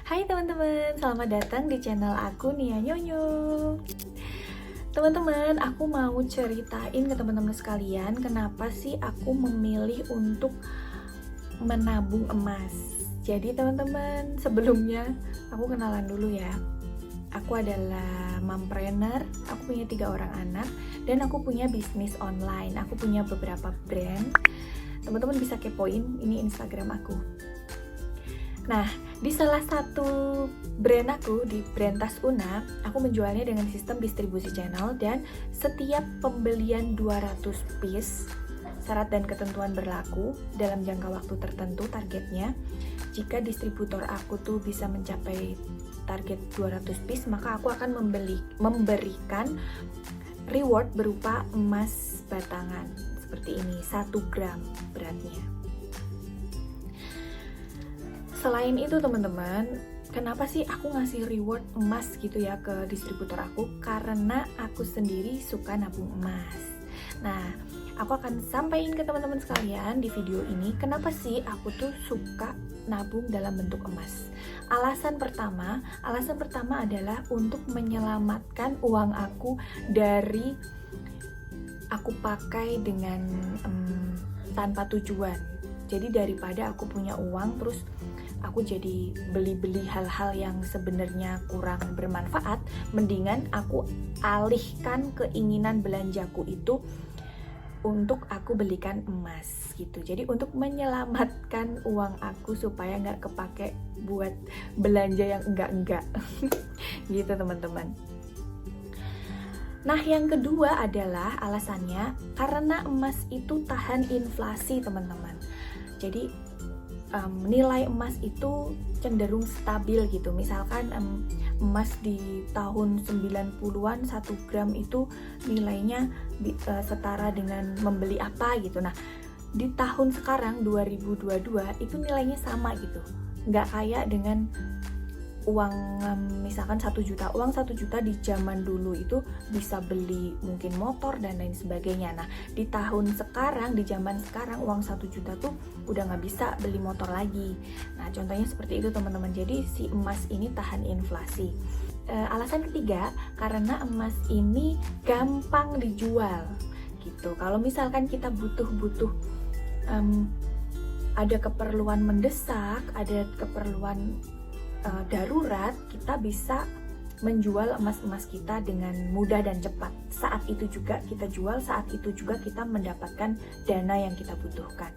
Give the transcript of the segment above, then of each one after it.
Hai teman-teman, selamat datang di channel aku Nia Nyonyo. Teman-teman, aku mau ceritain ke teman-teman sekalian kenapa sih aku memilih untuk menabung emas. Jadi teman-teman, sebelumnya aku kenalan dulu ya. Aku adalah mompreneur, aku punya 3 orang anak, dan aku punya bisnis online. Aku punya beberapa brand. Teman-teman bisa kepoin, ini Instagram aku. Nah, di salah satu brand aku, di brand tas Una, aku menjualnya dengan sistem distribusi channel, dan setiap pembelian 200 piece, syarat dan ketentuan berlaku dalam jangka waktu tertentu targetnya. Jika distributor aku tuh bisa mencapai target 200 piece, maka aku akan memberikan reward berupa emas batangan seperti ini, 1 gram beratnya. Selain itu teman-teman, kenapa sih aku ngasih reward emas gitu ya ke distributor aku? Karena aku sendiri suka nabung emas. Nah, aku akan sampaikan ke teman-teman sekalian di video ini kenapa sih aku tuh suka nabung dalam bentuk emas. Alasan pertama adalah untuk menyelamatkan uang aku dari aku pakai dengan tanpa tujuan. Jadi daripada aku punya uang terus aku jadi beli-beli hal-hal yang sebenarnya kurang bermanfaat, mendingan aku alihkan keinginan belanjaku itu untuk aku belikan emas gitu. Jadi untuk menyelamatkan uang aku supaya nggak kepake buat belanja yang enggak-enggak gitu teman-teman. Nah, yang kedua adalah alasannya karena emas itu tahan inflasi teman-teman. Jadi nilai emas itu cenderung stabil gitu. Misalkan emas di tahun 90-an 1 gram itu nilainya setara dengan membeli apa gitu. Nah, di tahun sekarang 2022 itu nilainya sama gitu. Nggak kayak dengan uang misalkan 1 juta. Uang 1 juta di zaman dulu itu bisa beli mungkin motor dan lain sebagainya. Nah, di tahun sekarang, di zaman sekarang uang 1 juta tuh udah nggak bisa beli motor lagi. Nah, contohnya seperti itu teman-teman. Jadi si emas ini tahan inflasi. Alasan ketiga, karena emas ini gampang dijual gitu. Kalau misalkan kita butuh ada keperluan mendesak, ada keperluan darurat, kita bisa menjual emas-emas kita dengan mudah dan cepat. Saat itu juga kita jual, saat itu juga kita mendapatkan dana yang kita butuhkan.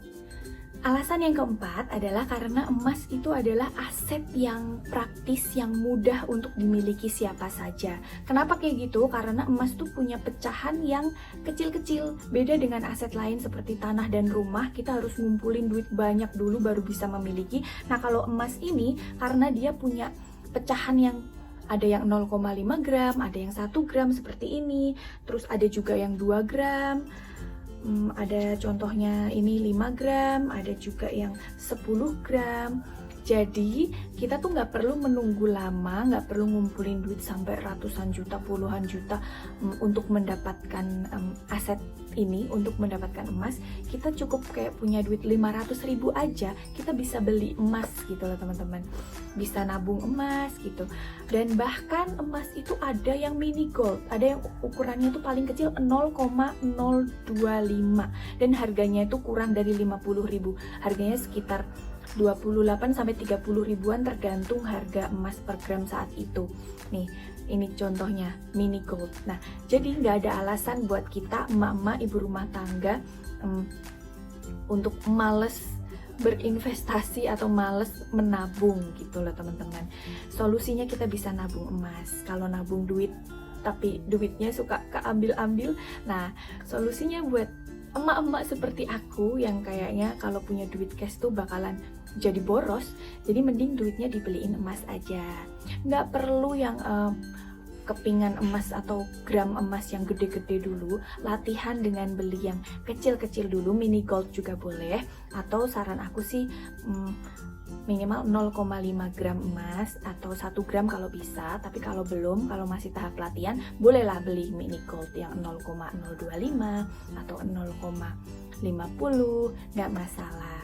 Alasan yang keempat adalah karena emas itu adalah aset yang praktis, yang mudah untuk dimiliki siapa saja. Kenapa kayak gitu? Karena emas tuh punya pecahan yang kecil-kecil. Beda dengan aset lain seperti tanah dan rumah, kita harus ngumpulin duit banyak dulu baru bisa memiliki. Nah, kalau emas ini karena dia punya pecahan yang ada yang 0,5 gram, ada yang 1 gram seperti ini, terus ada juga yang 2 gram, ada contohnya ini 5 gram, ada juga yang 10 gram. Jadi kita tuh nggak perlu menunggu lama, nggak perlu ngumpulin duit sampai ratusan juta, puluhan juta untuk mendapatkan aset ini, untuk mendapatkan emas. Kita cukup kayak punya duit 500.000 aja, kita bisa beli emas gitu loh teman-teman. Bisa nabung emas gitu. Dan bahkan emas itu ada yang mini gold, ada yang ukurannya tuh paling kecil 0,025 dan harganya itu kurang dari 50.000. Harganya sekitar 28 sampai 30 ribuan tergantung harga emas per gram saat itu. Nih, ini contohnya mini gold. Nah, jadi nggak ada alasan buat kita emak-emak ibu rumah tangga untuk males berinvestasi atau males menabung gitu loh teman-teman. Solusinya kita bisa nabung emas. Kalau nabung duit tapi duitnya suka keambil-ambil, nah solusinya buat emak-emak seperti aku yang kayaknya kalau punya duit cash tuh bakalan jadi boros, jadi mending duitnya dibeliin emas aja. Nggak perlu yang kepingan emas atau gram emas yang gede-gede dulu, latihan dengan beli yang kecil-kecil dulu, mini gold juga boleh, atau saran aku sih minimal 0,5 gram emas atau 1 gram kalau bisa. Tapi kalau belum, kalau masih tahap latihan, bolehlah beli mini gold yang 0,025 atau 0,50, nggak masalah.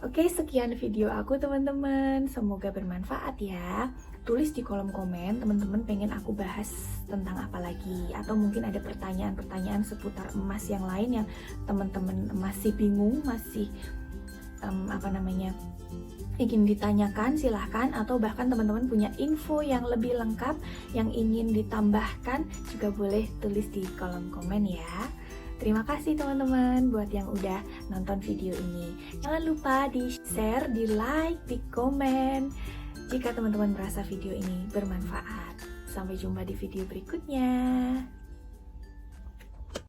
Oke, sekian video aku teman-teman. Semoga bermanfaat ya. Tulis di kolom komen teman-teman pengen aku bahas tentang apa lagi, atau mungkin ada pertanyaan-pertanyaan seputar emas yang lain yang teman-teman masih bingung, masih ingin ditanyakan, silahkan. Atau bahkan teman-teman punya info yang lebih lengkap yang ingin ditambahkan, juga boleh tulis di kolom komen ya. Terima kasih teman-teman buat yang udah nonton video ini. Jangan lupa di share, di like, di komen jika teman-teman merasa video ini bermanfaat. Sampai jumpa di video berikutnya.